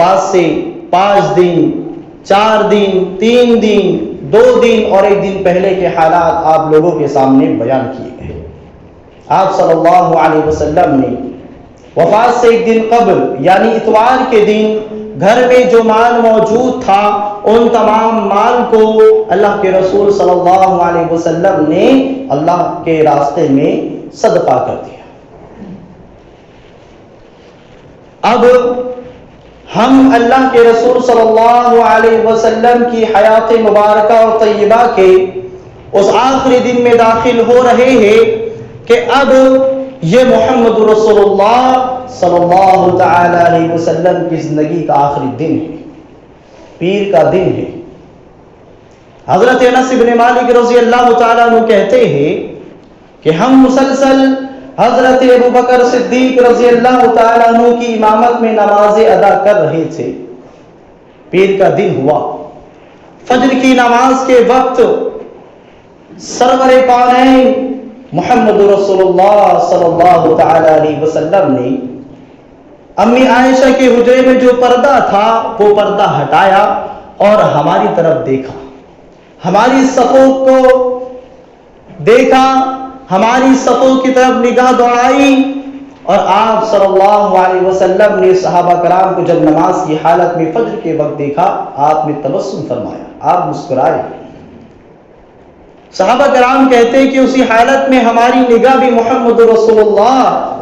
وفات سے 5 دن 4 دن 3 دن 2 دن اور 1 دن پہلے کے حالات آپ لوگوں کے سامنے بیان کیے گئے۔ آپ صلی اللہ علیہ وسلم نے وفات سے 1 دن قبل یعنی اتوار کے دن گھر میں جو مال موجود تھا ان تمام مال کو اللہ کے رسول صلی اللہ علیہ وسلم نے اللہ کے راستے میں صدقہ کر دیا۔ اب ہم اللہ کے رسول صلی اللہ علیہ وسلم کی حیات مبارکہ اور طیبہ کے اس آخری دن میں داخل ہو رہے ہیں کہ اب یہ محمد رسول اللہ صلی اللہ تعالی علیہ وسلم کی زندگی کا آخری دن ہے، پیر کا دن ہے۔ حضرت انس بن مالک رضی اللہ تعالیٰ عنہ کہتے ہیں کہ ہم مسلسل حضرت ابوبکر صدیق رضی اللہ تعالیٰ عنہ کی امامت میں نمازیں ادا کر رہے تھے۔ پیر کا دن ہوا، فجر کی نماز کے وقت سرور کونین محمد رسول اللہ صلی اللہ تعالی علیہ وسلم نے امی عائشہ کے حجرے میں جو پردہ تھا وہ پردہ ہٹایا اور ہماری طرف دیکھا، ہماری صفوں کو دیکھا، ہماری صفوں کی طرف نگاہ دوڑائی، اور آپ صلی اللہ علیہ وسلم نے صحابہ کرام کو جب نماز کی حالت میں فجر کے وقت دیکھا، آپ نے تبسم فرمایا، آپ مسکرائے۔ صحابہ کرام کہتے ہیں کہ اسی حالت میں ہماری نگاہ بھی محمد رسول اللہ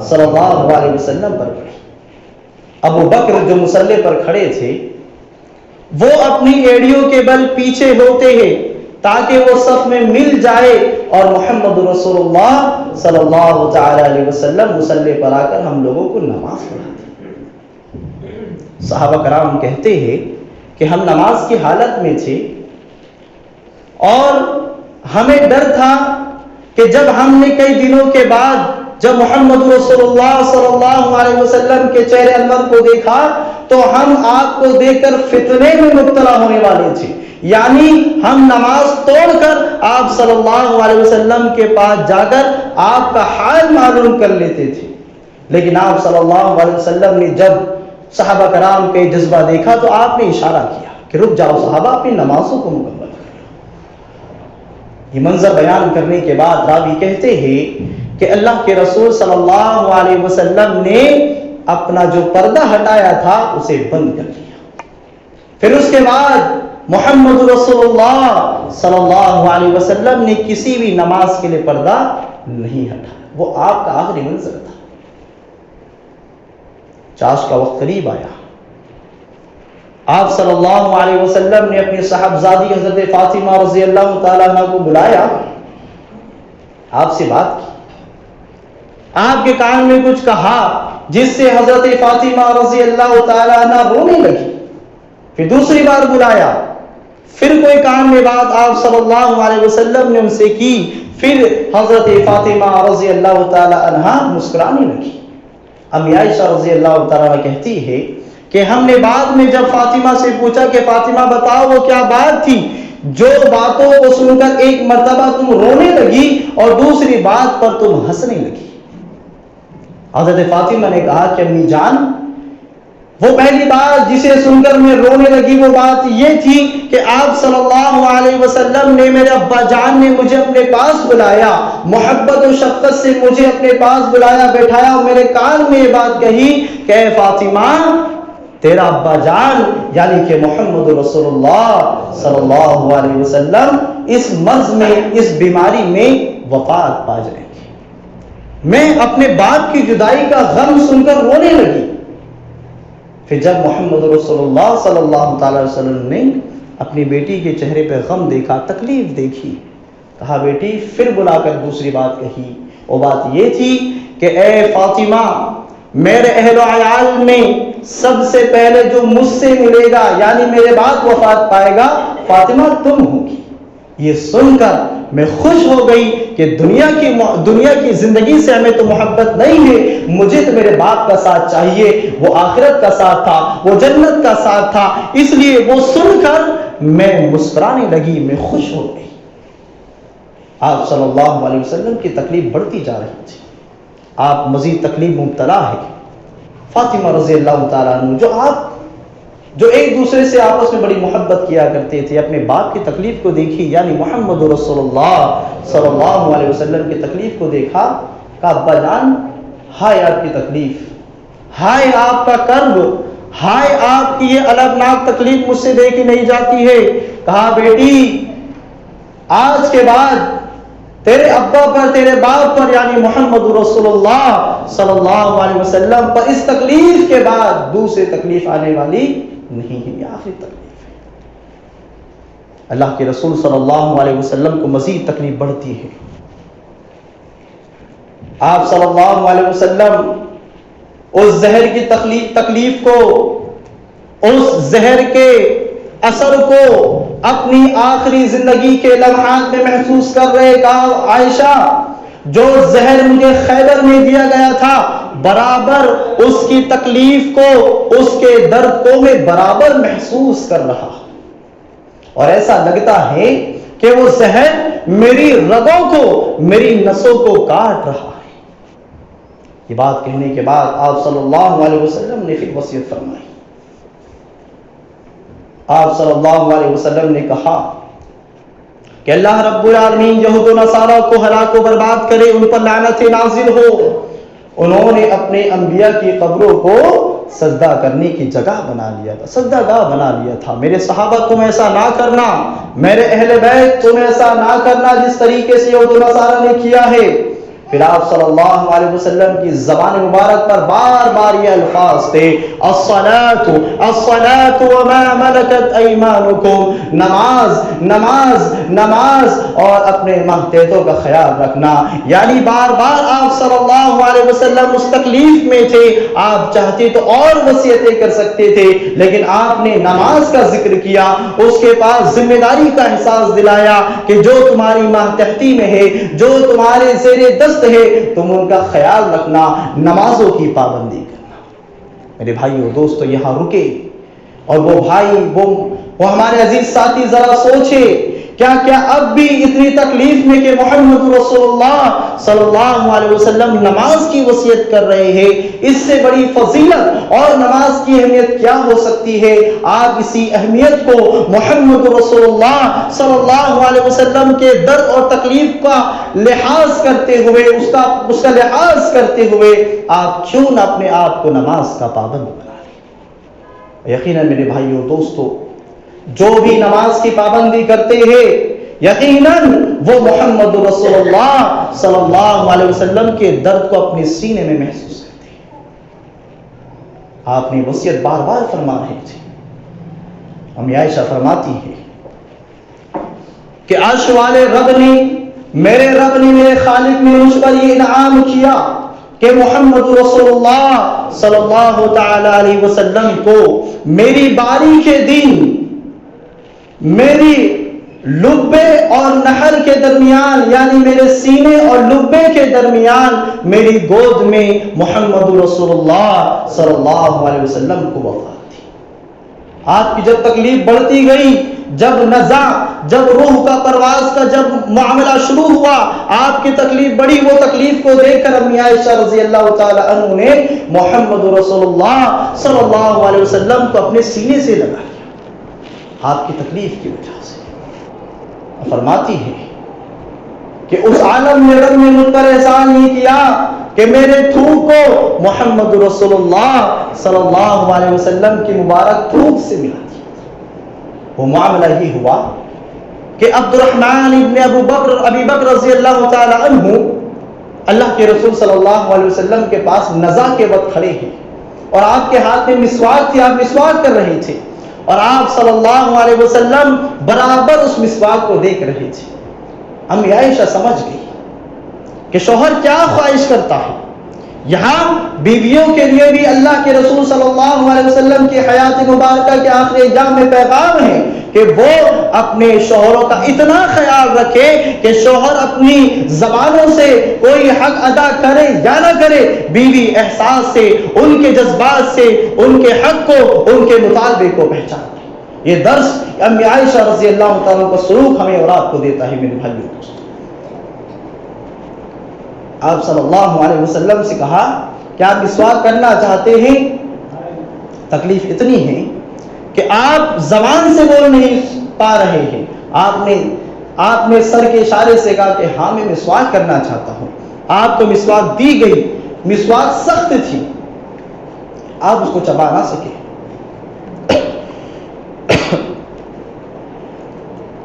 صلی اللہ علیہ وسلم پر پڑی۔ ابو بکر جو مصلی پر کھڑے تھے وہ اپنی ایڑیوں کے بل پیچھے ہوتے ہیں تاکہ وہ صف میں مل جائے، اور محمد رسول اللہ صلی اللہ تعالی علیہ وسلم مصلی پر آ کر ہم لوگوں کو نماز پڑھاتے۔ صحابہ کرام کہتے ہیں کہ ہم نماز کی حالت میں تھے اور ہمیں ڈر تھا کہ جب ہم نے کئی دنوں کے بعد جب محمد رسول اللہ صلی اللہ علیہ وسلم کے چہرے انور کو دیکھا تو ہم آپ کو دیکھ کر فتنے میں مبتلا ہونے والے تھے، یعنی ہم نماز توڑ کر آپ صلی اللہ علیہ وسلم کے پاس جا کر آپ کا حال معلوم کر لیتے تھے۔ لیکن آپ صلی اللہ علیہ وسلم نے جب صحابہ کرام کے جذبہ دیکھا تو آپ نے اشارہ کیا کہ رک جاؤ صحابہ، اپنی نمازوں کو مکمل۔ یہ منظر بیان کرنے کے بعد راوی کہتے ہیں کہ اللہ کے رسول صلی اللہ علیہ وسلم نے اپنا جو پردہ ہٹایا تھا اسے بند کر دیا۔ پھر اس کے بعد محمد رسول اللہ صلی اللہ علیہ وسلم نے کسی بھی نماز کے لیے پردہ نہیں ہٹایا، وہ آپ کا آخری منظر تھا۔ چاش کا وقت قریب آیا، آپ صلی اللہ علیہ وسلم نے اپنی صاحبزادی حضرت فاطمہ رضی اللہ تعالیٰ عنہ کو بلایا، آپ سے بات کی، آپ کے کان میں کچھ کہا جس سے حضرت فاطمہ رضی اللہ تعالیٰ عنہ رونے لگی۔ پھر دوسری بار بلایا، پھر کوئی کان میں بات آپ صلی اللہ علیہ وسلم نے ان سے کی، پھر حضرت فاطمہ رضی اللہ تعالیٰ عنہ مسکرانے لگی۔ امی عائشہ رضی اللہ تعالیٰ عنہ کہتی ہے کہ ہم نے بعد میں جب فاطمہ سے پوچھا کہ فاطمہ بتاؤ وہ کیا بات تھی جو باتوں کو سن کر ایک مرتبہ تم رونے لگی اور دوسری بات پر تم ہنسنے لگی۔ حضرت فاطمہ نے کہا کہ امی جان، وہ پہلی بات جسے سن کر میں رونے لگی وہ بات یہ تھی کہ آپ صلی اللہ علیہ وسلم نے، میرے ابا جان نے مجھے اپنے پاس بلایا، محبت و شفقت سے مجھے اپنے پاس بلایا، بیٹھایا اور میرے کان میں یہ بات کہی کہ اے فاطمہ، تیرا ابا جان یعنی کہ محمد رسول اللہ صلی اللہ علیہ وسلم اس مرض میں، اس بیماری میں وفات پا جائیں گے۔ میں اپنے باپ کی جدائی کا غم سن کر رونے لگی۔ پھر جب محمد رسول اللہ صلی اللہ تعالی وسلم نے اپنی بیٹی کے چہرے پہ غم دیکھا، تکلیف دیکھی، کہا بیٹی، پھر بلا کر دوسری بات کہی، وہ بات یہ تھی کہ اے فاطمہ، میرے اہل و عیال میں سب سے پہلے جو مجھ سے ملے گا یعنی میرے بعد وفات پائے گا فاطمہ تم ہوگی۔ یہ سن کر میں خوش ہو گئی کہ دنیا کی زندگی سے ہمیں تو محبت نہیں ہے، مجھے تو میرے باپ کا ساتھ چاہیے، وہ آخرت کا ساتھ تھا، وہ جنت کا ساتھ تھا، اس لیے وہ سن کر میں مسکرانے لگی، میں خوش ہو گئی۔ آپ صلی اللہ علیہ وسلم کی تکلیف بڑھتی جا رہی تھی، آپ مزید تکلیف مبتلا ہے۔ فاطمہ رضی اللہ تعالیٰ عنہ جو آپ ایک دوسرے سے آپس میں بڑی محبت کیا کرتے تھے. اپنے باپ کی تکلیف کو دیکھی, یعنی محمد رسول اللہ صلی اللہ علیہ وسلم کی تکلیف کو دیکھا. کہا ابا جان ہائے آپ کی تکلیف, ہائے آپ کا کرب, ہائے آپ کی یہ الگناک تکلیف مجھ سے دیکھی نہیں جاتی ہے. کہا بیٹی آج کے بعد تیرے ابا پر, تیرے باپ پر, یعنی محمد رسول اللہ صلی اللہ علیہ وسلم پر اس تکلیف کے بعد دوسری تکلیف آنے والی نہیں ہے, یہ آخری تکلیف ہے. اللہ کے رسول صلی اللہ علیہ وسلم کو مزید تکلیف بڑھتی ہے. آپ صلی اللہ علیہ وسلم اس زہر کی تکلیف کو, اس زہر کے اثر کو اپنی آخری زندگی کے لمحات میں محسوس کر رہے. کہا عائشہ جو زہر مجھے خیبر میں دیا گیا تھا برابر اس کی تکلیف کو, اس کے درد کو میں برابر محسوس کر رہا, اور ایسا لگتا ہے کہ وہ زہر میری رگوں کو, میری نسوں کو کاٹ رہا ہے. یہ بات کہنے کے بعد آپ صلی اللہ علیہ وسلم نے پھر وصیت فرمائی. آپ صلی اللہ علیہ وسلم نے کہا کہ اللہ رب العالمین یہود و نصارہ کو ہلاک و برباد کرے, ان پر لعنت نازل ہو. انہوں نے اپنے انبیاء کی قبروں کو سجدہ کرنے کی جگہ بنا لیا تھا, سجدہ گاہ بنا لیا تھا. میرے صحابہ تم ایسا نہ کرنا, میرے اہل بیت تم ایسا نہ کرنا جس طریقے سے یہود و نصارہ نے کیا ہے. پھر آپ صلی اللہ علیہ وسلم کی زبان مبارک پر بار بار یہ الفاظ تھے, الصلاۃ الصلاۃ وما ملکت ایمانکم, نماز نماز نماز, اور اپنے ماتحتوں کا خیال رکھنا. یعنی بار بار آپ صلی اللہ علیہ وسلم اس تکلیف میں تھے, آپ چاہتے تو اور وصیتیں کر سکتے تھے, لیکن آپ نے نماز کا ذکر کیا, اس کے پاس ذمہ داری کا احساس دلایا کہ جو تمہاری ماتحتی میں ہے, جو تمہارے زیر دست ہے, تم ان کا خیال رکھنا, نمازوں کی پابندی کرنا. میرے بھائیو دوستو یہاں رکے, اور وہ بھائی وہ ہمارے عزیز ساتھی ذرا سوچے کیا اب بھی اتنی تکلیف میں کہ محمد رسول اللہ صلی اللہ علیہ وسلم نماز کی وصیت کر رہے ہیں, اس سے بڑی فضیلت اور نماز کی اہمیت کیا ہو سکتی ہے. آپ اسی اہمیت کو محمد رسول اللہ صلی اللہ علیہ وسلم کے درد اور تکلیف کا لحاظ کرتے ہوئے, اس کا لحاظ کرتے ہوئے آپ کیوں نہ اپنے آپ کو نماز کا پابند بنا لیں. یقیناً میرے بھائیوں دوستو جو بھی نماز کی پابندی کرتے ہیں یقیناً وہ محمد رسول اللہ صلی اللہ علیہ وسلم کے درد کو اپنے سینے میں محسوس کرتے ہیں. آپ نے وصیت بار بار فرما رہے تھے. امی عائشہ فرماتی ہے کہ عرش والے رب نے, میرے رب نے, میرے خالق نے مجھ پر یہ انعام کیا کہ محمد رسول اللہ صلی اللہ تعالی علیہ وسلم کو میری باری کے دن میری لبے اور نہر کے درمیان, یعنی میرے سینے اور لبے کے درمیان میری گود میں محمد رسول اللہ صلی اللہ علیہ وسلم کو وفات تھی. آپ کی جب تکلیف بڑھتی گئی, جب نزع, جب روح کا پرواز کا جب معاملہ شروع ہوا, آپ کی تکلیف بڑھی. وہ تکلیف کو دیکھ کر امی عائشہ رضی اللہ تعالی عنہ نے محمد رسول اللہ صلی اللہ علیہ وسلم کو اپنے سینے سے لگا لیا آپ کی تکلیف کی وجہ سے. فرماتی ہے کہ اس عالم میں رب نے مجھ پر احسان نہیں کیا کہ میرے تھوک کو محمد رسول اللہ صلی اللہ علیہ وسلم کی مبارک تھوک سے ملا دیا. وہ معاملہ ہی ہوا کہ عبد الرحمن ابن ابی بکر رضی اللہ تعالی عنہ اللہ کے رسول صلی اللہ علیہ وسلم کے پاس نزع کے وقت کھڑے ہیں, اور آپ کے ہاتھ میں مسواک تھی, آپ مسواک کر رہے تھے, اور آپ صلی اللہ علیہ وسلم برابر اس مسواک کو دیکھ رہے تھے. امی عائشہ سمجھ گئی کہ شوہر کیا خواہش کرتا ہے. یہاں بیویوں کے لیے بھی اللہ کے رسول صلی اللہ علیہ وسلم کی حیات مبارکہ کے آخری ایام میں پیغام ہے کہ وہ اپنے شوہروں کا اتنا خیال رکھے کہ شوہر اپنی زبانوں سے کوئی حق ادا کرے یا نہ کرے, بیوی احساس سے, ان کے جذبات سے, ان کے حق کو, ان کے مطالبے کو پہچانے. یہ درس امی عائشہ رضی اللہ تعالیٰ کا سلوک ہمیں اور آپ کو دیتا ہے. میرے بھائیوں آپ صلی اللہ علیہ وسلم سے کہا کہ آپ مسواک کرنا چاہتے ہیں, تکلیف اتنی ہے کہ آپ زبان سے بول نہیں پا رہے ہیں، آپ نے سر کے اشارے سے کہا کہ ہاں میں مسواک کرنا چاہتا ہوں، آپ کو مسواک دی گئی، مسواک سخت تھی، آپ اس کو چبا نہ سکے۔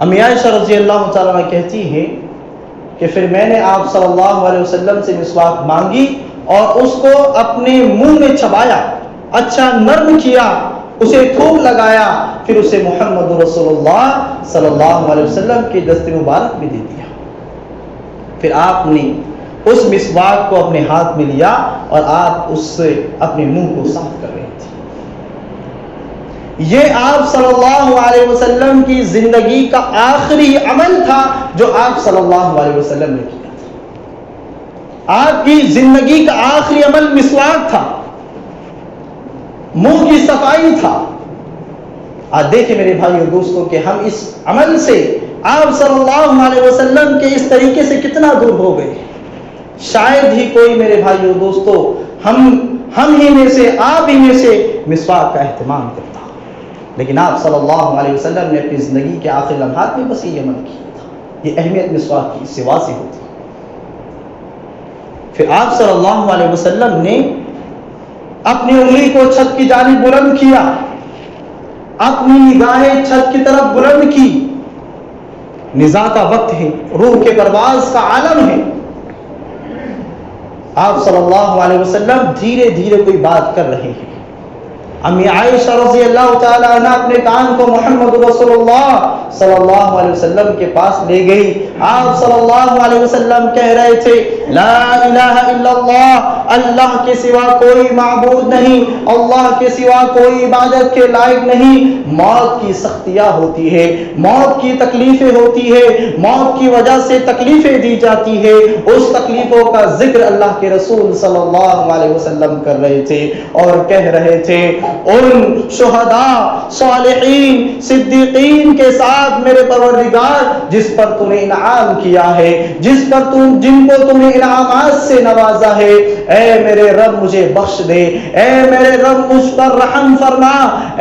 امی عائشہ رضی اللہ تعالیٰ عنہ کہتی ہیں کہ پھر میں نے آپ صلی اللہ علیہ وسلم سے مسواک مانگی اور اس کو اپنے منہ میں چبایا، اچھا نرم کیا، اسے تھوک لگایا، پھر اسے محمد رسول اللہ صلی اللہ علیہ وسلم کے دست مبارک میں دے دیا۔ پھر آپ نے اس مسواک کو اپنے ہاتھ میں لیا اور آپ اس سے اپنے منہ کو صاف کر رہے تھے۔ یہ آپ صلی اللہ علیہ وسلم کی زندگی کا آخری عمل تھا جو آپ صلی اللہ علیہ وسلم نے کیا تھا۔ آپ کی زندگی کا آخری عمل مسواک تھا، منہ کی صفائی تھا۔ آج دیکھیں میرے بھائی اور دوستوں کہ ہم اس عمل سے آپ صلی اللہ علیہ وسلم کے اس طریقے سے کتنا دور ہو گئے۔ شاید ہی کوئی میرے بھائی اور دوستوں ہم ہی میں سے، آپ ہی میں سے مسواک کا اہتمام کرتا، لیکن آپ صلی اللہ علیہ وسلم نے اپنی زندگی کے آخری لمحات میں بس یہ عمل کیا تھا۔ یہ اہمیت مسواک کی اس سے واضح ہوتی۔ پھر آپ صلی اللہ علیہ وسلم نے اپنی انگلی کو چھت کی جانب بلند کیا، اپنی نگاہیں چھت کی طرف بلند کی۔ نزاع کا وقت ہے، روح کے پرواز کا عالم ہے۔ آپ صلی اللہ علیہ وسلم دھیرے دھیرے کوئی بات کر رہے ہیں۔ امی عائشہ رضی اللہ تعالی عنہ اپنے کان کو محمد رسول اللہ صلی اللہ علیہ وسلم کے پاس لے گئی۔ آپ صلی اللہ علیہ وسلم کہہ رہے تھے لا الہ الا اللہ، اللہ کے سوا کوئی معبود نہیں، اللہ کے سوا کوئی عبادت کے لائق نہیں۔ موت کی سختیاں ہوتی ہے، موت کی تکلیفیں ہوتی ہے، موت کی وجہ سے تکلیفیں دی جاتی ہے، اس تکلیفوں کا ذکر اللہ کے رسول صلی اللہ علیہ وسلم کر رہے تھے اور کہہ رہے تھے ان شہداء، صالحین، صدیقین کے ساتھ میرے پروردگار جس پر تو نے انعام کیا ہے، جن کو تم نے انعامات سے نوازا ہے، اے میرے رب مجھے بخش دے، اے میرے رب مجھ پر رحم فرما،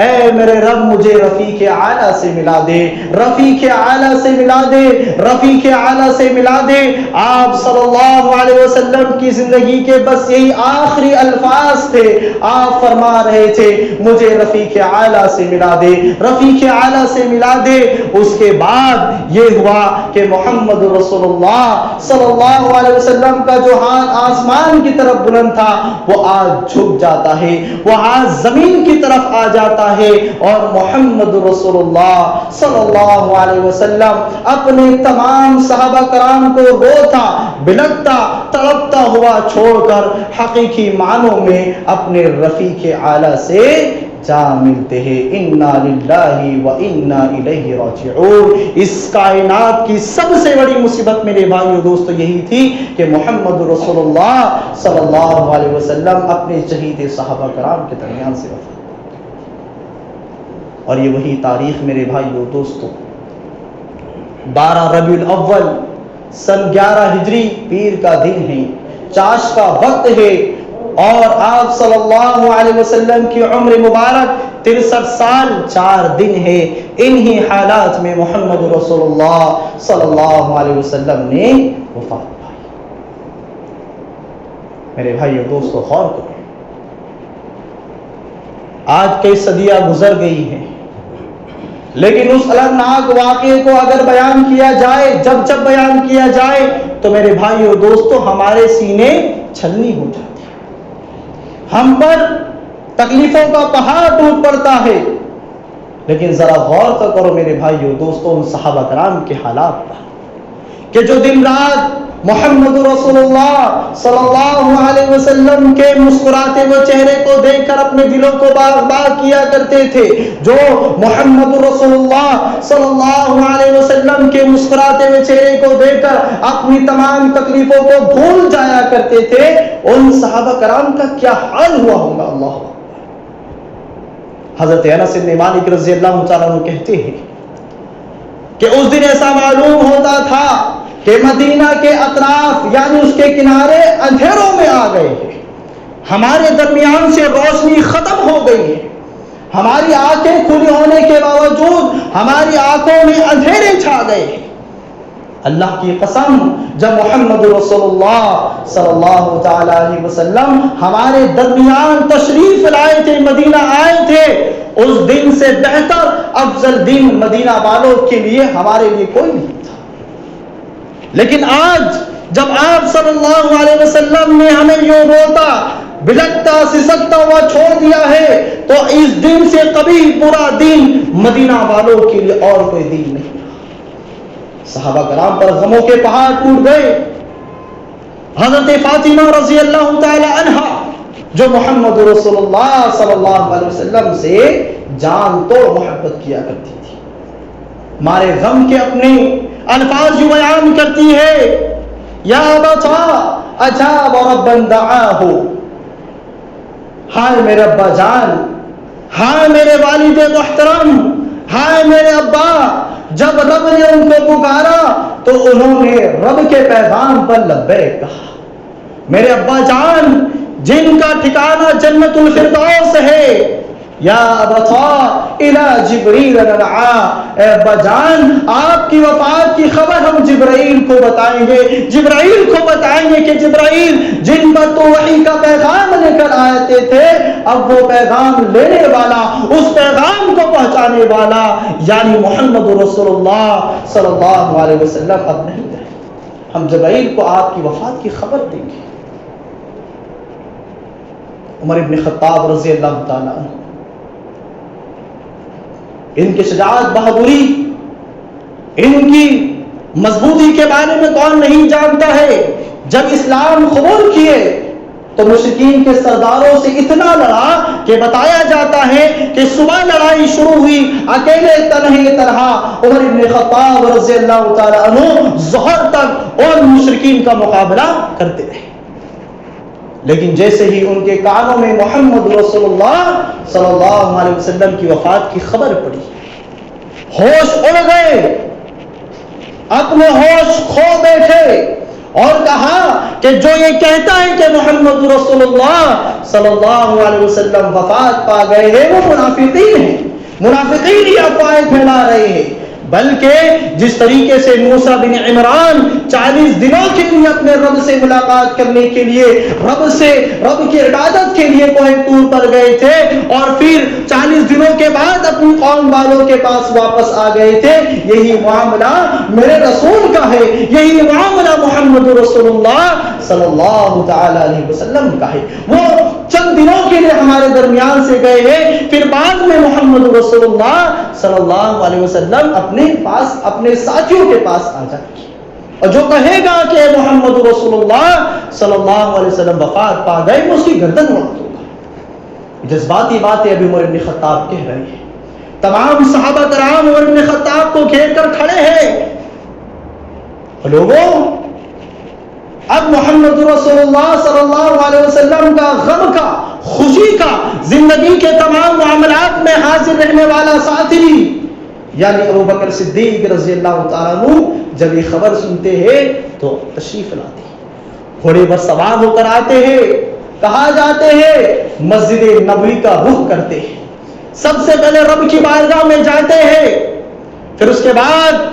اے میرے رب مجھے رفیق اعلیٰ سے ملا دے، رفیق اعلیٰ سے ملا دے، رفیق اعلیٰ سے ملا دے۔ آپ صلی اللہ علیہ وسلم کی زندگی کے بس یہی آخری الفاظ تھے۔ آپ فرما رہے تھے مجھے رفیق اعلیٰ سے ملا دے، رفیق اعلیٰ سے ملا دے۔ اس کے بعد یہ ہوا کہ محمد رسول اللہ صلی اللہ علیہ وسلم کا جو ہاتھ آسمان کی طرف بلند تھا وہ آج جھک جاتا ہے، وہ ہاتھ زمین کی طرف آ جاتا ہے، اور محمد رسول اللہ صلی اللہ علیہ وسلم اپنے تمام صحابہ کرام کو روتا، بلکتا، تڑپتا ہوا چھوڑ کر حقیقی معنوں میں اپنے رفیق اعلیٰ سے جا ملتے ہیں۔ انا للہ و انا الیہ راجعون۔ اس کائنات کی سب سے بڑی مصیبت میرے بھائیو دوستو یہی تھی کہ محمد رسول اللہ صلی اللہ علیہ وسلم اپنے شہید صحابہ کرام کے درمیان سے وفات، اور یہ وہی تاریخ میرے بھائیو دوستو 12 ربیع الاول سن 11 ہجری پیر کا دن ہے، چاش کا وقت ہے، اور آپ صلی اللہ علیہ وسلم کی عمر مبارک 63 سال 4 دن ہے۔ انہی حالات میں محمد رسول اللہ صلی اللہ علیہ وسلم نے وفات پائی۔ میرے بھائیو دوستو غور کرو، آج کئی صدیاں گزر گئی ہیں، لیکن اس المناک واقعے کو اگر بیان کیا جائے، جب بیان کیا جائے تو میرے بھائیو دوستو ہمارے سینے چھلنی ہو جاتے، ہم پر تکلیفوں کا پہاڑ ٹوٹ پڑتا ہے۔ لیکن ذرا غور تو کرو میرے بھائیو دوستو ان صحابہ کرام کے حالات پر کہ جو دن رات محمد رسول اللہ صلی اللہ علیہ وسلم کے مسکراتے ہوئے چہرے کو دیکھ کر اپنے دلوں کو باغ باغ کیا کرتے تھے، جو محمد رسول اللہ صلی اللہ علیہ وسلم کے مسکراتے ہوئے چہرے کو دیکھ کر اپنی تمام تکلیفوں کو بھول جایا کرتے تھے، ان صحابہ کرام کا کیا حال ہوا ہوگا۔ اللہ حضرت انس بن مالک رضی اللہ تعالیٰ عنہ کہتے ہیں کہ اس دن ایسا معلوم ہوتا تھا کہ مدینہ کے اطراف یعنی اس کے کنارے اندھیروں میں آ گئے ہیں، ہمارے درمیان سے روشنی ختم ہو گئی ہے، ہماری آنکھیں کھلی ہونے کے باوجود ہماری آنکھوں میں اندھیرے چھا گئے ہیں۔ اللہ کی قسم، جب محمد رسول اللہ صلی اللہ تعالی علیہ وسلم ہمارے درمیان تشریف لائے تھے، مدینہ آئے تھے، اس دن سے بہتر افضل دن مدینہ والوں کے لیے ہمارے لیے کوئی نہیں تھا۔ لیکن آج جب آپ صلی اللہ علیہ وسلم نے ہمیں یوں روتا بلکتا سسکتا ہوا چھوڑ دیا ہے، تو اس دن سے کبھی برا دن مدینہ والوں کے لیے اور کوئی دن نہیں۔ صحابہ کرام پر غموں کے پہاڑ ٹوٹ گئے۔ حضرت فاطمہ رضی اللہ تعالی عنہا جو محمد رسول اللہ صلی اللہ علیہ وسلم سے جان توڑ محبت کیا کرتی تھی، مارے غم کے اپنے الفاظ یوں بیان کرتی ہے، یا ابتا اجاب ربا دعاہ، ہائے میرے ابا جان، ہائے میرے والد محترم، ہائے میرے ابا، جب رب نے ان کو پکارا تو انہوں نے رب کے پیغام پر لبیک کہا۔ میرے ابا جان جن کا ٹھکانہ جنت الفردوس ہے، یا ابتا الی جبریل نرعا، اے ابا جان آپ کی وفات کی خبر ہم جبرائیل کو بتائیں گے، جبرائیل کو بتائیں گے کہ جبرائیل جن پر تو وحی کا پیغام لے کر آتے تھے، اب وہ پیغام لینے والا، اس پیغام کو پہنچانے والا یعنی محمد رسول اللہ صلی اللہ علیہ وسلم اب نہیں رہے، ہم جبرائیل کو آپ کی وفات کی خبر دیں گے۔ عمر ابن خطاب رضی اللہ تعالیٰ عنہ، ان کی شجاعت بہادری، ان کی مضبوطی کے بارے میں کون نہیں جانتا ہے۔ جب اسلام قبول کیے تو مشرکین کے سرداروں سے اتنا لڑا کہ بتایا جاتا ہے کہ صبح لڑائی شروع ہوئی، اکیلے تنہا عمر ابن خطاب رضی اللہ تعالی عنہ ظہر تک اور مشرکین کا مقابلہ کرتے رہے، لیکن جیسے ہی ان کے کانوں میں محمد رسول اللہ صلی اللہ علیہ وسلم کی وفات کی خبر پڑی، ہوش اڑ گئے، اپنے ہوش کھو بیٹھے اور کہا کہ جو یہ کہتا ہے کہ محمد رسول اللہ صلی اللہ علیہ وسلم وفات پا گئے ہیں وہ منافقین ہیں، منافقین ہی افواہیں پھیلا رہے ہیں۔ بلکہ جس طریقے سے موسیٰ بن عمران 40 دنوں کے لیے اپنے رب سے ملاقات کرنے کے لیے رب کی عبادت کے لیے کوہ طور پر گئے تھے اور پھر 40 دنوں کے بعد اپنی قوم والوں کے پاس واپس آ گئے تھے، یہی معاملہ میرے رسول کا ہے، یہی معاملہ محمد رسول اللہ صلی اللہ تعالی علیہ وسلم کا ہے۔ وہ چند دنوں کے لیے ہمارے درمیان سے گئے ہیں، پھر بعد میں محمد رسول اللہ صلی اللہ علیہ وسلم اپنے ساتھیوں کے پاس آ جائے گی، اور جو کہے گا کہ محمد رسول اللہ صلی اللہ علیہ وسلم وفات پا گئے وہ اس کی گردن اڑا دوں گا۔ جذباتی باتیں ابھی عمر بن خطاب کہہ رہے ہیں، تمام صحابہ کرام عمر بن خطاب کو گھیر کر کھڑے ہیں۔ لوگوں اب محمد رسول اللہ صلی اللہ علیہ وسلم کا غم کا، خوشی کا، زندگی کے تمام معاملات میں حاضر رہنے والا ساتھی یعنی ابو بکر صدیق رضی اللہ تعالیٰ عنہ جب یہ خبر سنتے ہیں تو تشریف لاتے ہیں، گھوڑے پر سوار ہو کر آتے ہیں، کہا جاتے ہیں مسجد نبوی کا رخ کرتے ہیں، سب سے پہلے رب کی بارگاہ میں جاتے ہیں، پھر اس کے بعد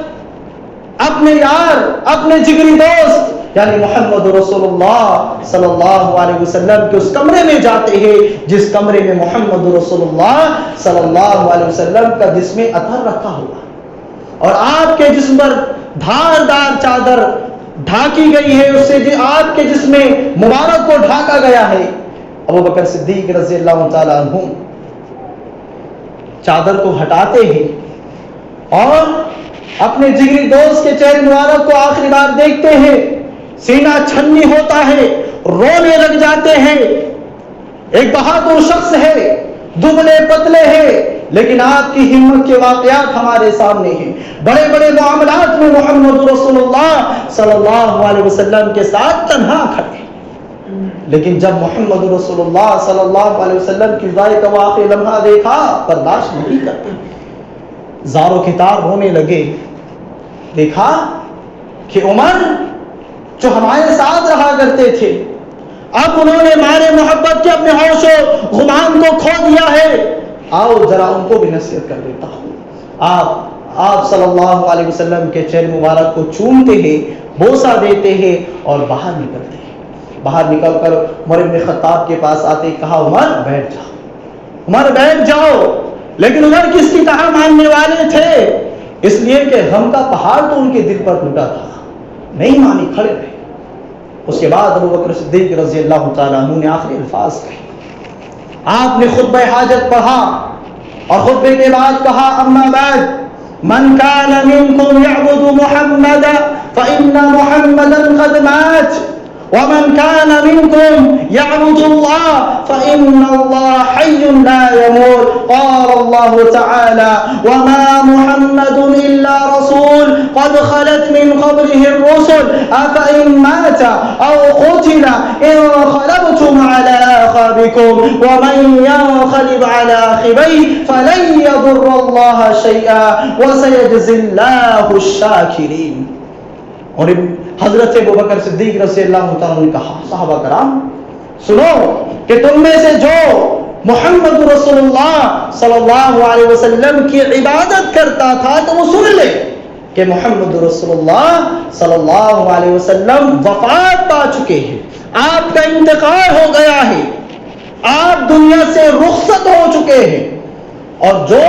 اپنے یار، اپنے جگری دوست یعنی محمد رسول اللہ صلی اللہ علیہ وسلم کے اس کمرے میں جاتے ہیں جس کمرے میں محمد رسول اللہ صلی اللہ علیہ وسلم کا جسم اطہر رکھا ہوا اور آپ کے جسم پر دھاردار چادر ڈھاکی گئی ہے، اس سے آپ کے جسم مبارک کو ڈھاکا گیا ہے۔ ابو بکر صدیق رضی اللہ تعالیٰ عنہ چادر کو ہٹاتے ہیں اور اپنے جگری دوست کے چہرے مبارک کو آخری بار دیکھتے ہیں، سینہ چھنی ہوتا ہے، رونے لگ جاتے ہیں۔ ایک بہادر شخص ہے، دبلے پتلے ہیں، لیکن آپ کی ہمت کے واقعات ہمارے سامنے ہیں۔ بڑے بڑے معاملات میں محمد رسول اللہ صلی اللہ علیہ وسلم کے ساتھ تنہا کھڑے، لیکن جب محمد رسول اللہ صلی اللہ علیہ وسلم کی ذات کا واقعہ لمحہ دیکھا برداشت نہیں کرتے، زار و کتار رونے لگے۔ دیکھا کہ عمر جو ہمارے ساتھ رہا کرتے تھے اب انہوں نے مارے محبت کے اپنے ہوش و غمان کو کھو دیا ہے، آؤ ذرا ان کو بھی نصیحت کر دیتا ہوں. آپ صلی اللہ علیہ وسلم کے چہرے مبارک کو چومتے ہیں, بوسہ دیتے ہیں اور باہر نکلتے ہیں. باہر نکل کر عمر بن خطاب کے پاس آتے, کہا عمر بیٹھ جاؤ, عمر بیٹھ جاؤ. لیکن عمر کس کی کہا ماننے والے تھے, اس لیے کہ غم کا پہاڑ تو ان کے دل پر ٹوٹا تھا, نہیں مانی, کھڑے رہے. اس کے بعد ابو بکر صدیق رضی اللہ تعالیٰ عنہ نے آخری الفاظ کہے. آپ نے خطبہ حاجت پڑھا اور خطبے کے بعد کہا اما بعد من كان منكم يعبد محمدا فإن محمدا قد مات ومن كان منكم يعبد الله فإن الله حي لا يموت. قال الله تعالى وما محمد إلا رسول قد خلت من قبله الرسل أفإن مات أو قتل انقلبتم على أعقابكم ومن ينقلب على عقبيه فلن يضر الله شيئا وسيجزي الله الشاكرين. اور حضرت ابوبکر صدیق رضی اللہ تعالیٰ نے کہا صحابہ کرام سنو کہ تم میں سے جو محمد رسول اللہ صلی اللہ علیہ وسلم کی عبادت کرتا تھا تو وہ سن لے کہ محمد رسول اللہ صلی اللہ علیہ وسلم وفات پا چکے ہیں, آپ کا انتقال ہو گیا ہے, آپ دنیا سے رخصت ہو چکے ہیں. اور جو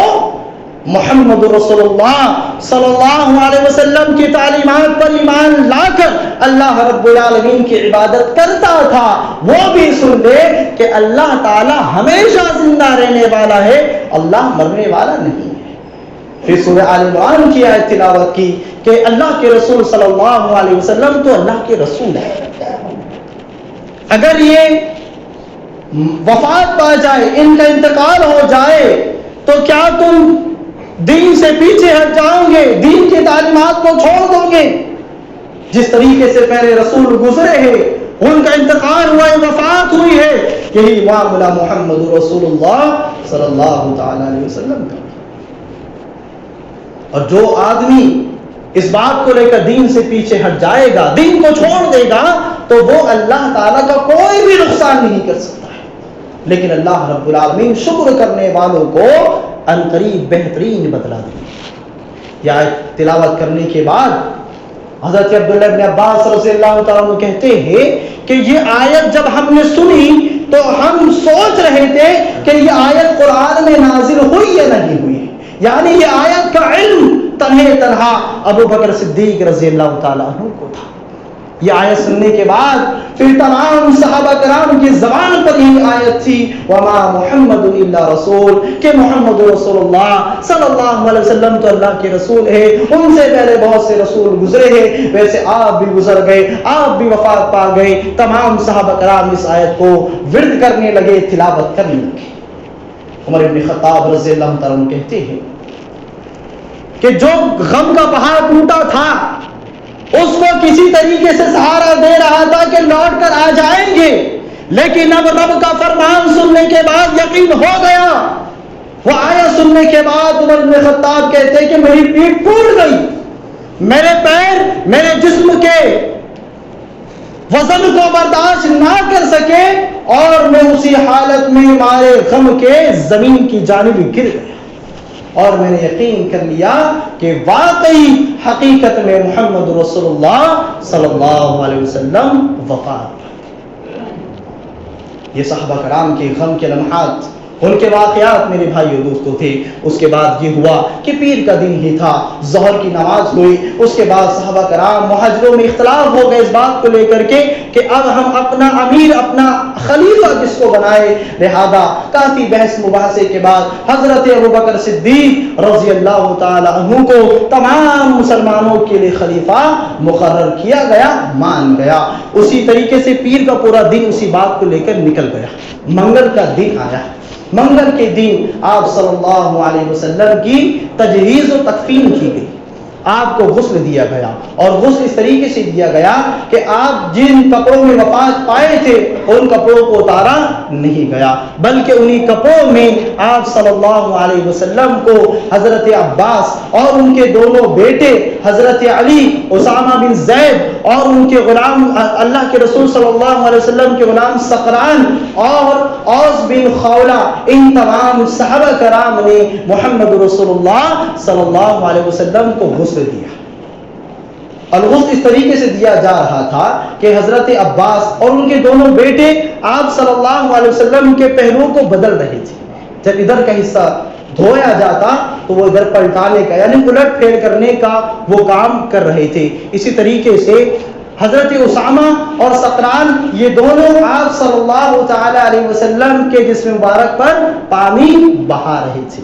محمد رسول اللہ صلی اللہ علیہ وسلم کی تعلیمات پر ایمان لا کر اللہ رب العالمین کی عبادت کرتا تھا وہ بھی سن لے کہ اللہ تعالی ہمیشہ زندہ رہنے والا ہے, اللہ مرنے والا نہیں ہے. پھر سورہ آل عمران کی آیت تلاوت کی کہ اللہ کے رسول صلی اللہ علیہ وسلم تو اللہ کے رسول ہے. اگر یہ وفات پا جائے, ان کا انتقال ہو جائے, تو کیا تم دین سے پیچھے ہٹ جاؤ گے, دین کی تعلیمات کو چھوڑ دو گے؟ جس طریقے سے پہلے رسول گزرے ہیں, ان کا انتقال ہوا ہے, وفات ہوئی ہے, یہی معاملہ محمد رسول اللہ صلی اللہ تعالی علیہ وسلم کا. اور جو آدمی اس بات کو لے کر دین سے پیچھے ہٹ جائے گا, دین کو چھوڑ دے گا, تو وہ اللہ تعالیٰ کا کوئی بھی نقصان نہیں کر سکتا ہے. لیکن اللہ رب العالمین شکر کرنے والوں کو انقریب بہترین بدلہ دیں. یہ آیت تلاوت کرنے کے بعد حضرت عبداللہ بن عباس رضی اللہ تعالیٰ عنہ کہتے ہیں کہ یہ آیت جب ہم نے سنی تو ہم سوچ رہے تھے کہ یہ آیت قرآن میں نازل ہوئی یا نہیں ہوئی, یعنی یہ آیت کا علم تنہا ابو بکر صدیق رضی اللہ تعالیٰ عنہ کو تھا. یہ آیت سننے کے بعد پھر تمام صحابہ کرام کی زبان پر یہ آیت تھی وما محمد الا رسول, کہ محمد رسول اللہ صلی اللہ علیہ وسلم تو اللہ کے رسول ہے, ان سے پہلے بہت سے رسول گزرے ہیں, ویسے آپ بھی گزر گئے, آپ بھی وفات پا گئے. تمام صحابہ کرام اس آیت کو ورد کرنے لگے, تلاوت کرنے لگے. عمر بن خطاب رضی اللہ تعالیٰ عنہ کہتے ہیں کہ جو غم کا پہاڑ ٹوٹا تھا اس کو کسی طریقے سے سہارا دے رہا تھا کہ لوٹ کر آ جائیں گے, لیکن اب رب کا فرمان سننے کے بعد یقین ہو گیا. وہ آیا سننے کے بعد عمر بن خطاب کہتے کہ میری پیٹھ ٹوٹ گئی, میرے پیر میرے جسم کے وزن کو برداشت نہ کر سکے اور میں اسی حالت میں مارے غم کے زمین کی جانب گر گیا, اور میں نے یقین کر لیا کہ واقعی حقیقت میں محمد رسول اللہ صلی اللہ علیہ وسلم وفات. یہ صحابہ کرام کے غم کے لمحات, ان کے واقعات میرے بھائیو دوستو تھے. اس کے بعد یہ ہوا کہ پیر کا دن ہی تھا, ظہر کی نماز ہوئی. اس کے بعد صحابہ کرام مہاجروں میں اختلاف ہو گئے اس بات کو لے کر کے کہ اب ہم اپنا امیر, اپنا خلیفہ کس کو بنائے. لہذا کافی بحث مباحثے کے بعد حضرت ابوبکر صدیق رضی اللہ تعالی عنہ کو تمام مسلمانوں کے لیے خلیفہ مقرر کیا گیا, مان گیا. اسی طریقے سے پیر کا پورا دن اسی بات کو لے کر نکل گیا. منگل کا دن آیا. منگل کے دن آپ صلی اللہ علیہ وسلم کی تجہیز و تکفین کی گئی. آپ کو غسل دیا گیا، اور غسل اس طریقے سے دیا گیا کہ آپ جن کپڑوں میں وفات پائے تھے ان کپڑوں کو اتارا نہیں گیا، بلکہ انہی کپڑوں میں آپ صلی اللہ علیہ وسلم کو حضرت عباس اور ان کے دونوں بیٹے حضرت علی، اسامہ بن زید اور ان کے غلام اللہ کے رسول صلی اللہ علیہ وسلم کے غلام سقران اور اوس بن خولہ، ان تمام صحابہ کرام نے محمد رسول اللہ صلی اللہ علیہ وسلم کو غسل دیا۔ الغسل اس طریقے سے دیا جا رہا تھا کہ حضرت عباس اور ان کے دونوں بیٹے آپ صلی اللہ علیہ وسلم کے پہلو کو بدل رہے تھے۔ جب ادھر کا حصہ دھویا جاتا تو وہ ادھر پلٹانے کا یعنی الٹ پھیر کرنے کا وہ کام کر رہے تھے۔ اسی طریقے سے حضرت اسامہ اور سقران یہ دونوں آپ صلی اللہ تعالی علیہ وسلم کے جسم مبارک پر پانی بہا رہے تھے،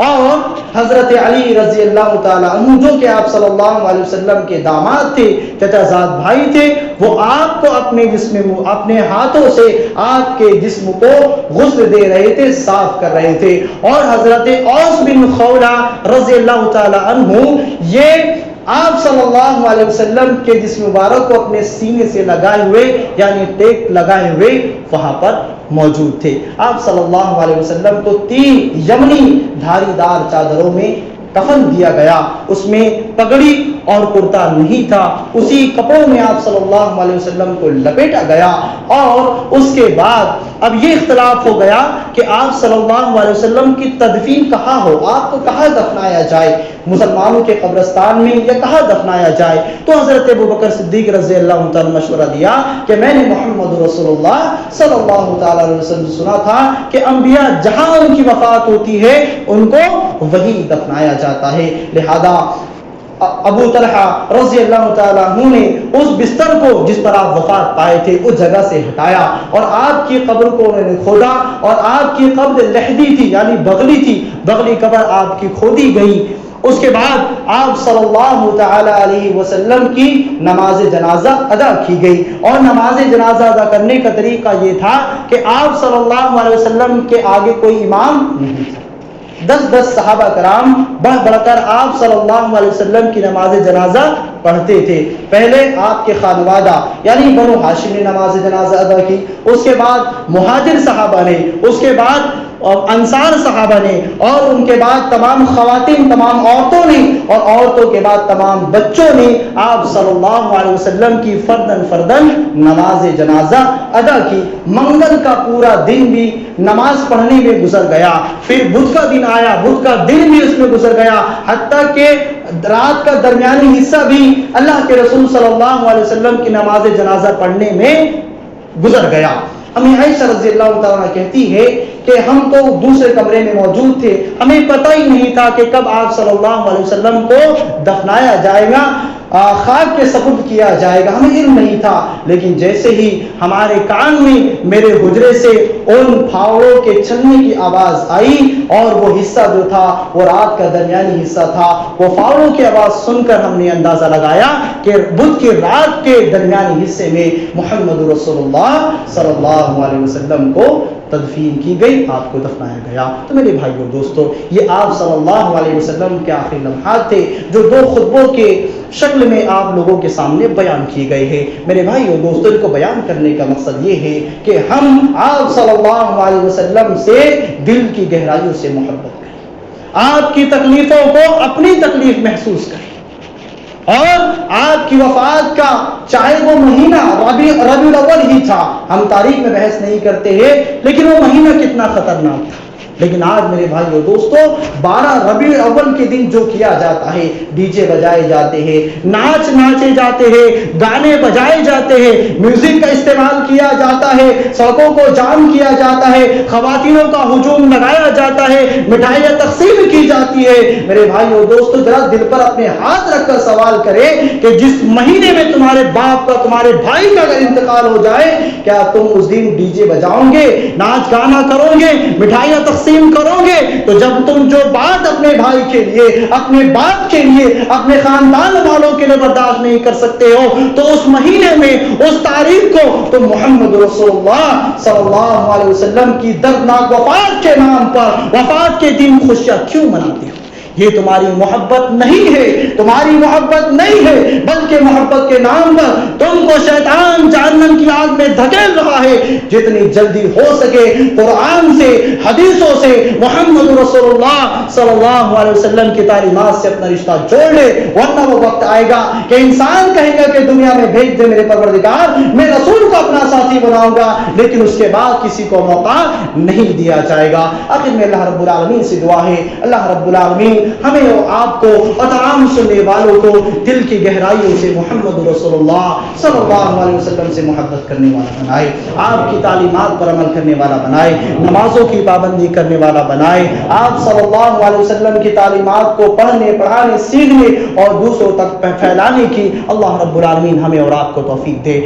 اور حضرت علی رضی اللہ تعالیٰ عنہ جو کہ آپ صلی اللہ علیہ وسلم کے داماد تھے، چچا زاد بھائی تھے، وہ آپ کو اپنے ہاتھوں سے آپ کے جسم کو غسل دے رہے تھے، صاف کر رہے تھے۔ اور حضرت اوس بن خولہ رضی اللہ تعالیٰ عنہ یہ آپ صلی اللہ علیہ وسلم کے جسم مبارک کو اپنے سینے سے لگائے ہوئے یعنی ٹیک لگائے ہوئے وہاں پر موجود تھے۔ آپ صلی اللہ علیہ وسلم کو 3 یمنی دھاری دار چادروں میں کفن دیا گیا، اس میں پگڑی اور کرتا نہیں تھا، اسی کپڑوں میں آپ صلی اللہ علیہ وسلم کو لپیٹا گیا۔ اور اس کے بعد اب یہ اختلاف ہو گیا کہ آپ صلی اللہ علیہ وسلم کی تدفین کہاں ہو، آپ کو کہاں دفنایا جائے، مسلمانوں کے قبرستان میں یا کہاں دفنایا جائے۔ تو حضرت ابوبکر صدیق رضی اللہ تعالیٰ مشورہ دیا کہ میں نے محمد رسول اللہ صلی اللہ تعالیٰ علیہ وسلم سے سنا تھا کہ انبیاء جہاں ان کی وفات ہوتی ہے ان کو وہی دفنایا جاتا ہے، لہذا ابو طلحہ رضی اللہ تعالیٰ عنہ نے اس بستر کو جس پر آپ وفات پائے تھے اس جگہ سے ہٹایا، اور آپ کی قبر کو انہوں نے کھودا، اور آپ کی قبر لحدی تھی یعنی بغلی تھی، بغلی قبر آپ کی کھودی گئی۔ اس کے بعد آپ صلی اللہ تعالی علیہ وسلم کی نماز جنازہ ادا کی گئی، اور نماز جنازہ ادا کرنے کا طریقہ یہ تھا کہ آپ صلی اللہ علیہ وسلم کے آگے کوئی امام نہیں تھا، 10 صحابہ کرام بڑھ بڑھ کر آپ صلی اللہ علیہ وسلم کی نماز جنازہ پڑھتے تھے۔ پہلے آپ کے خانوادہ یعنی بنو ہاشم نے نماز جنازہ ادا کی، اس کے بعد مہاجر صحابہ نے، اس کے بعد انصار صحابہ نے، اور ان کے بعد تمام خواتین، تمام عورتوں نے، اور عورتوں کے بعد تمام بچوں نے آپ صلی اللہ علیہ وسلم کی فردن نماز جنازہ ادا کی۔ منگل کا پورا دن بھی نماز پڑھنے میں گزر گیا، پھر بدھ کا دن آیا، بدھ کا دن بھی اس میں گزر گیا، حتیٰ کہ رات کا درمیانی حصہ بھی اللہ کے رسول صلی اللہ علیہ وسلم کی نماز جنازہ پڑھنے میں گزر گیا۔ امی عائشہ رضی اللہ تعالیٰ کہتی ہے کہ ہم تو دوسرے کمرے میں موجود تھے، ہمیں پتہ ہی نہیں تھا کہ کب آپ صلی اللہ علیہ وسلم کو دفنایا جائے گا، خاک کے سپرد کیا جائے گا، ہمیں علم نہیں تھا۔ لیکن جیسے ہی ہمارے کان میں میرے حجرے سے ان پھاوڑوں کے چلنے کی آواز آئی، اور وہ حصہ جو تھا وہ رات کا درمیانی حصہ تھا، وہ پھاوڑوں کی آواز سن کر ہم نے اندازہ لگایا کہ بدھ کی رات کے درمیانی حصے میں محمد رسول اللہ صلی اللہ علیہ وسلم کو تدفین کی گئی، آپ کو دفنایا گیا۔ تو میرے بھائیو دوستو، یہ آپ صلی اللہ علیہ وسلم کے آخری لمحات تھے جو 2 خطبوں کے شکل میں آپ لوگوں کے سامنے بیان کیے گئے ہیں۔ میرے بھائیو دوستو، ان کو بیان کرنے کا مقصد یہ ہے کہ ہم آپ صلی اللہ علیہ وسلم سے دل کی گہرائیوں سے محبت کریں، آپ کی تکلیفوں کو اپنی تکلیف محسوس کریں، اور آپ کی وفات کا چاہے وہ مہینہ ربیع الاول ہی تھا، ہم تاریخ میں بحث نہیں کرتے ہیں، لیکن وہ مہینہ کتنا خطرناک تھا، لیکن آج میرے بھائیو دوستو 12 ربیع الاول کے دن جو کیا جاتا ہے، ڈی جے بجائے جاتے ہیں، ناچ ناچے جاتے ہیں، گانے بجائے جاتے ہیں، میوزک کا استعمال کیا جاتا ہے، سڑکوں کو جام کیا جاتا ہے، خواتینوں کا ہجوم لگایا جاتا ہے، مٹھائیاں تقسیم کی جاتی ہے۔ میرے بھائیو دوستو، ذرا دل پر اپنے ہاتھ رکھ کر سوال کرے کہ جس مہینے میں تمہارے باپ کا، تمہارے بھائی کا اگر انتقال ہو جائے، کیا تم اس دن ڈی جے بجاؤ گے، ناچ گانا کرو گے، مٹھائیاں تقسیم کرو گے؟ تو جب تم جو بات اپنے بھائی کے لیے، اپنے باپ کے لیے، اپنے خاندان والوں کے لیے برداشت نہیں کر سکتے ہو، تو اس مہینے میں، اس تاریخ کو تم محمد رسول اللہ صلی اللہ علیہ وسلم کی دردناک وفات کے نام پر، وفات کے دن خوشیاں کیوں مناتے ہو؟ یہ تمہاری محبت نہیں ہے، تمہاری محبت نہیں ہے، بلکہ محبت کے نام پر تم کو شیطان جہنم کی آگ میں دھکیل رہا ہے۔ جتنی جلدی ہو سکے قرآن سے، حدیثوں سے، محمد رسول اللہ صلی اللہ علیہ وسلم کی تعلیمات سے اپنا رشتہ جوڑ لے، ورنہ وہ وقت آئے گا کہ انسان کہے گا کہ دنیا میں بھیج دے میرے پروردگار، میں رسول کو اپنا ساتھی بناؤں گا، لیکن اس کے بعد کسی کو موقع نہیں دیا جائے گا۔ آخر میں اللہ رب العالمین سے دعا ہے، اللہ رب العالمین ہمیں اور آپ کو اور تمام سننے والوں کو دل کی گہرائیوں سے محمد رسول اللہ صلی اللہ علیہ وسلم سے محبت کرنے والا بنائے، آپ کی تعلیمات پر عمل کرنے والا بنائے، نمازوں کی پابندی کرنے والا بنائے، آپ صلی اللہ علیہ وسلم کی تعلیمات کو پڑھنے، پڑھانے، سیکھنے اور دوسروں تک پھیلانے کی اللہ رب العالمین ہمیں اور آپ کو توفیق دے۔